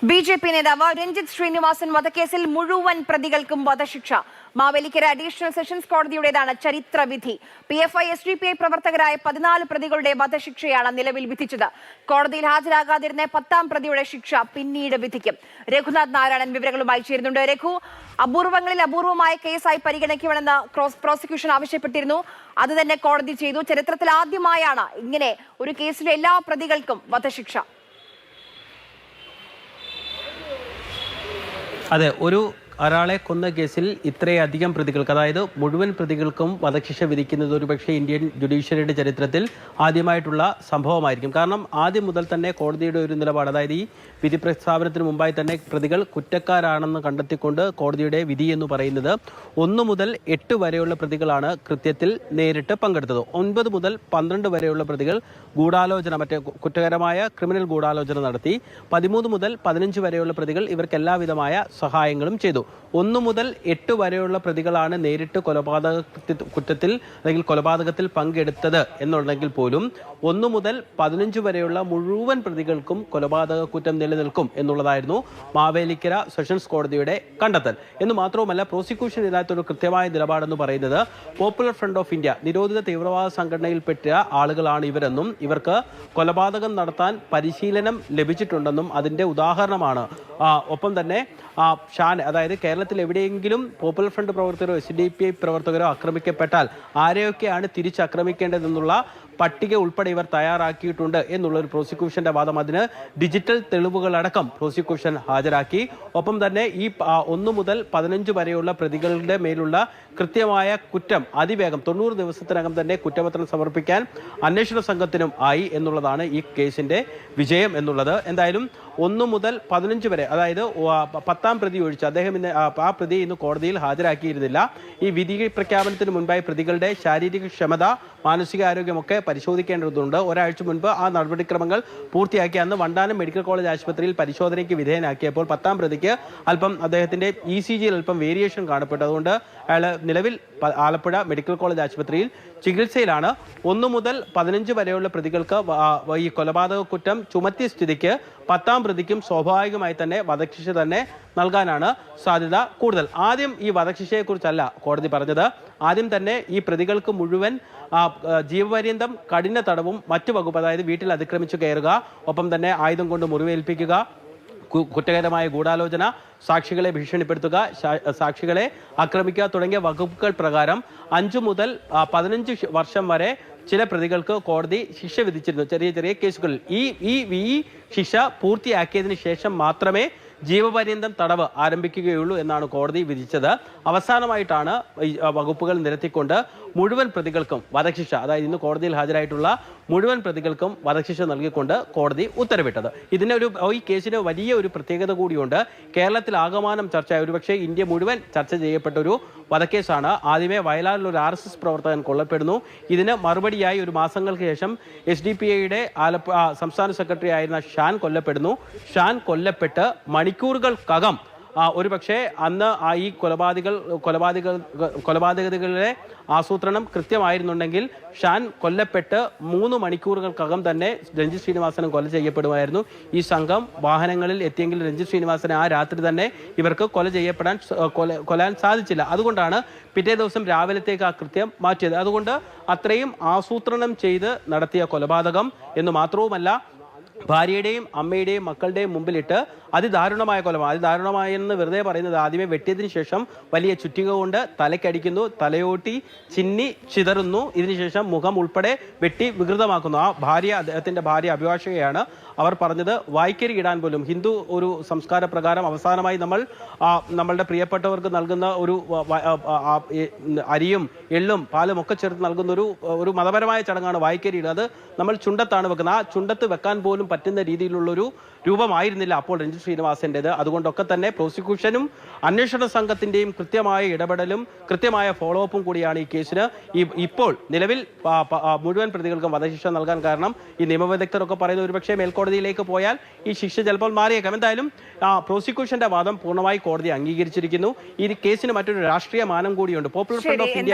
BJP. നേതാവ് രഞ്ജിത്ത് ശ്രീനിവാസൻ വധക്കേസിൽ മുഴുവൻ പ്രതികൾക്കും വധശിക്ഷ. മാവേലിക്കര അഡീഷണൽ സെഷൻസ് കോടതിയുടേതാണ് ചരിത്രവിധി. PFI SDPI പ്രവർത്തകരായ 14 പ്രതികളുടെ വധശിക്ഷയാണ് നിലവിൽ വിധിച്ചത്. കോടതിയിൽ ഹാജരാകാതിരുന്ന 10ാം പ്രതിയുടെ ശിക്ഷ പിന്നീട് വിധിക്കും. രഘുനാഥ് നാരായണൻ വിവരങ്ങളുമായി ചേരുന്നുണ്ട്. രഘു, അപൂർവങ്ങളിൽ അപൂർവമായ കേസായി പരിഗണിക്കണമെന്ന് പ്രോസിക്യൂഷൻ ആവശ്യപ്പെട്ടിരുന്നു. അത് തന്നെ കോടതി ചെയ്തു. ചരിത്രത്തിൽ ആദ്യമായാണ് ഇങ്ങനെ ഒരു കേസിലെ എല്ലാ പ്രതികൾക്കും വധശിക്ഷ. അതെ, ഒരാളെ കൊന്ന കേസിൽ ഇത്രയധികം പ്രതികൾക്ക്, അതായത് മുഴുവൻ പ്രതികൾക്കും വധശിക്ഷ വിധിക്കുന്നത് ഒരുപക്ഷെ ഇന്ത്യൻ ജുഡീഷ്യറിയുടെ ചരിത്രത്തിൽ ആദ്യമായിട്ടുള്ള സംഭവമായിരിക്കും. കാരണം ആദ്യം മുതൽ തന്നെ കോടതിയുടെ ഒരു നിലപാട്, അതായത് ഈ വിധി പ്രസ്താവനത്തിന് മുമ്പായി തന്നെ പ്രതികൾ കുറ്റക്കാരാണെന്ന് കണ്ടെത്തിക്കൊണ്ട് കോടതിയുടെ വിധി എന്ന് പറയുന്നത് 1 മുതൽ 8 വരെയുള്ള പ്രതികളാണ് കൃത്യത്തിൽ നേരിട്ട് പങ്കെടുത്തത്. 9 മുതൽ 12 വരെയുള്ള പ്രതികൾ ഗൂഢാലോചന, മറ്റേ കുറ്റകരമായ ക്രിമിനൽ ഗൂഢാലോചന നടത്തി. 13 മുതൽ 15 വരെയുള്ള പ്രതികൾ ഇവർക്ക് എല്ലാവിധമായ സഹായങ്ങളും ചെയ്തു. 1 മുതൽ 8 വരെയുള്ള പ്രതികളാണ് നേരിട്ട് കുറ്റത്തിൽ അല്ലെങ്കിൽ കൊലപാതകത്തിൽ പങ്കെടുത്തത് എന്നുണ്ടെങ്കിൽ പോലും 1 മുതൽ 15 വരെയുള്ള മുഴുവൻ പ്രതികൾക്കും കൊലപാതക കുറ്റം നിലനിൽക്കും എന്നുള്ളതായിരുന്നു മാവേലിക്കര സെഷൻസ് കോടതിയുടെ കണ്ടെത്തൽ. എന്ന് മാത്രവുമല്ല, പ്രോസിക്യൂഷൻ ഇതിനകത്തൊരു കൃത്യമായ നിലപാടെന്ന് പറയുന്നത് പോപ്പുലർ ഫ്രണ്ട് ഓഫ് ഇന്ത്യ നിരോധിത തീവ്രവാദ സംഘടനയിൽപ്പെട്ട ആളുകളാണ് ഇവരെന്നും ഇവർക്ക് കൊലപാതകം നടത്താൻ പരിശീലനം ലഭിച്ചിട്ടുണ്ടെന്നും അതിന്റെ ഉദാഹരണമാണ്. ഒപ്പം തന്നെ ഷാൻ, അതായത് കേരളത്തിൽ എവിടെയെങ്കിലും പോപ്പുലർ ഫ്രണ്ട് പ്രവർത്തകരോ SDPI പ്രവർത്തകരോ ആക്രമിക്കപ്പെട്ടാൽ ആരെയൊക്കെയാണ് തിരിച്ചാക്രമിക്കേണ്ടതെന്നുള്ള പട്ടിക ഉൾപ്പെടെ ഇവർ തയ്യാറാക്കിയിട്ടുണ്ട് എന്നുള്ളൊരു പ്രോസിക്യൂഷന്റെ വാദം. അതിന് ഡിജിറ്റൽ തെളിവുകളടക്കം പ്രോസിക്യൂഷൻ ഹാജരാക്കി. ഒപ്പം തന്നെ ഈ 1 മുതൽ 15 വരെയുള്ള പ്രതികളുടെ മേലുള്ള കൃത്യമായ കുറ്റം അതിവേഗം 90 ദിവസത്തിനകം തന്നെ കുറ്റപത്രം സമർപ്പിക്കാൻ അന്വേഷണ സംഘത്തിനും ആയി എന്നുള്ളതാണ് ഈ കേസിന്റെ വിജയം എന്നുള്ളത്. എന്തായാലും 1 മുതൽ 15 വരെ, അതായത് 10ാം പ്രതി ഒഴിച്ച് അദ്ദേഹം ആ പ്രതി ഇന്ന് കോടതിയിൽ ഹാജരാക്കിയിരുന്നില്ല. ഈ വിധി പ്രഖ്യാപനത്തിന് മുൻപായി പ്രതികളുടെ ശാരീരിക ക്ഷമത, മാനസികാരോഗ്യമൊക്കെ പരിശോധിക്കേണ്ടതുണ്ട്. ഒരാഴ്ച മുൻപ് ആ നടപടിക്രമങ്ങൾ പൂർത്തിയാക്കി. അന്ന് വണ്ടാനം മെഡിക്കൽ കോളേജ് ആശുപത്രിയിൽ പരിശോധനയ്ക്ക് വിധേയനാക്കിയപ്പോൾ 10ാം പ്രതിക്ക് അദ്ദേഹത്തിന്റെ ECGയിൽ അല്പം വേരിയേഷൻ കാണപ്പെട്ടു. അതുകൊണ്ട് അയാൾ നിലവിൽ ആലപ്പുഴ മെഡിക്കൽ കോളേജ് ആശുപത്രിയിൽ ചികിത്സയിലാണ്. 1 മുതൽ 15 വരെയുള്ള പ്രതികൾക്ക് ഈ കൊലപാതക കുറ്റം ചുമത്തിയ സ്ഥിതിക്ക് 10ാം പ്രതിക്കും സ്വാഭാവികമായി തന്നെ വധശിക്ഷ തന്നെ നൽകാനാണ് സാധ്യത കൂടുതൽ. ആദ്യം ഈ വധശിക്ഷയെക്കുറിച്ചല്ല കോടതി പറഞ്ഞത്. ആദ്യം തന്നെ ഈ പ്രതികൾക്ക് മുഴുവൻ ജീവപര്യന്തം കഠിന തടവും മറ്റു വകുപ്പ്, അതായത് വീട്ടിൽ അതിക്രമിച്ചു കയറുക, ഒപ്പം തന്നെ ആയുധം കൊണ്ട് മുറിവേൽപ്പിക്കുക, കുറ്റകരമായ ഗൂഢാലോചന, സാക്ഷികളെ ഭീഷണിപ്പെടുത്തുക, സാക്ഷികളെ ആക്രമിക്കുക തുടങ്ങിയ വകുപ്പുകൾ പ്രകാരം 5 മുതൽ 15 വർഷം വരെ ചില പ്രതികൾക്ക് കോടതി ശിക്ഷ വിധിച്ചിരുന്നു ചെറിയ ചെറിയ കേസുകളിൽ. ഈ ശിക്ഷ പൂർത്തിയാക്കിയതിനു ശേഷം മാത്രമേ ജീവപര്യന്തം തടവ് ആരംഭിക്കുകയുള്ളൂ എന്നാണ് കോടതി വിധിച്ചത്. അവസാനമായിട്ടാണ് വകുപ്പുകൾ നിരത്തിക്കൊണ്ട് മുഴുവൻ പ്രതികൾക്കും വധശിക്ഷ, അതായത് ഇന്ന് കോടതിയിൽ ഹാജരായിട്ടുള്ള മുഴുവൻ പ്രതികൾക്കും വധശിക്ഷ നൽകിക്കൊണ്ട് കോടതി ഉത്തരവിട്ടത്. ഈ കേസിന് വലിയ ഒരു പ്രത്യേകത കൂടിയുണ്ട്. കേരളത്തിൽ ആകമാനം ചർച്ചയായ, ഒരുപക്ഷെ ഇന്ത്യ മുഴുവൻ ചർച്ച ചെയ്യപ്പെട്ട ഒരു വധക്കേസാണ്. ആദ്യമേ വയലാറിൽ ഒരു RSS പ്രവർത്തകൻ കൊല്ലപ്പെടുന്നു. ഇതിന് മറുപടിയായി ഒരു മാസങ്ങൾക്ക് ശേഷം SDPIയുടെ സംസ്ഥാന സെക്രട്ടറി ആയിരുന്ന ഷാൻ കൊല്ലപ്പെടുന്നു. ഷാൻ കൊല്ലപ്പെട്ട് മണിക്കൂറുകൾക്കകം ഒരുപക്ഷെ അന്ന് ഈ കൊലപാതകങ്ങളുടെ ആസൂത്രണം കൃത്യമായിരുന്നുണ്ടെങ്കിൽ ഷാൻ കൊല്ലപ്പെട്ട് 3 മണിക്കൂറുകൾക്കകം തന്നെ രഞ്ജിത്ത് ശ്രീനിവാസനും കൊല ചെയ്യപ്പെടുമായിരുന്നു. ഈ സംഘം വാഹനങ്ങളിൽ എത്തിയെങ്കിൽ രഞ്ജിത്ത് ശ്രീനിവാസനെ ആ രാത്രി തന്നെ ഇവർക്ക് കൊല്ലാൻ സാധിച്ചില്ല. അതുകൊണ്ടാണ് പിറ്റേ ദിവസം രാവിലത്തേക്ക് ആ കൃത്യം മാറ്റിയത്. അതുകൊണ്ട് അത്രയും ആസൂത്രണം ചെയ്ത് നടത്തിയ കൊലപാതകം എന്ന് മാത്രവുമല്ല, ഭാര്യയുടെയും അമ്മയുടെയും മക്കളുടെയും മുമ്പിലിട്ട് അതിദാരുണമായ കൊലപാതകം. അതിദാരുണമായെന്ന് വെറുതെ പറയുന്നത്, ആദ്യമേ വെട്ടിയതിനു ശേഷം വലിയ ചുറ്റിക കൊണ്ട് തലയ്ക്കടിക്കുന്നു, തലയോട്ടി ചിന്നി ചിതറുന്നു, ഇതിനുശേഷം മുഖം ഉൾപ്പെടെ വെട്ടി വികൃതമാക്കുന്നു. അദ്ദേഹത്തിന്റെ ഭാര്യ അഭിഭാഷകയാണ്. അവർ പറഞ്ഞത് വായ്ക്കരി ഇടാൻ പോലും, ഹിന്ദു ഒരു സംസ്കാര പ്രകാരം അവസാനമായി നമ്മളുടെ പ്രിയപ്പെട്ടവർക്ക് നൽകുന്ന ഒരു അരിയും എള്ളും പാലും ഒക്കെ ചേർത്ത് നൽകുന്ന ഒരു മതപരമായ ചടങ്ങാണ് വായ്ക്കരി ഇടുക. അത് നമ്മൾ ചുണ്ടത്താണ് വെക്കുന്നത്. ആ ചുണ്ടത്ത് വെക്കാൻ പോലും പറ്റുന്ന രീതിയിലുള്ളൊരു രൂപമായിരുന്നില്ല അപ്പോൾ രഞ്ജിത്ത് ശ്രീനിവാസന്റേത്. അതുകൊണ്ടൊക്കെ തന്നെ പ്രോസിക്യൂഷനും അന്വേഷണ സംഘത്തിന്റെയും കൃത്യമായ ഇടപെടലും കൃത്യമായ ഫോളോ അപ്പും കൂടിയാണ് ഈ കേസിന് ഇപ്പോൾ നിലവിൽ മുഴുവൻ പ്രതികൾക്കും വധശിക്ഷ നൽകാൻ കാരണം. ഈ നിയമവിദഗ്ധരൊക്കെ പറയുന്ന ഒരുപക്ഷെ മേൽക്കോടതിയിലേക്ക് പോയാൽ ഈ ശിക്ഷ ചിലപ്പോൾ മാറിയേക്കാം. എന്തായാലും പ്രോസിക്യൂഷന്റെ വാദം പൂർണ്ണമായി കോടതി അംഗീകരിച്ചിരിക്കുന്നു. ഈ കേസിന് മറ്റൊരു രാഷ്ട്രീയ മാനം കൂടിയുണ്ട്. Popular front of India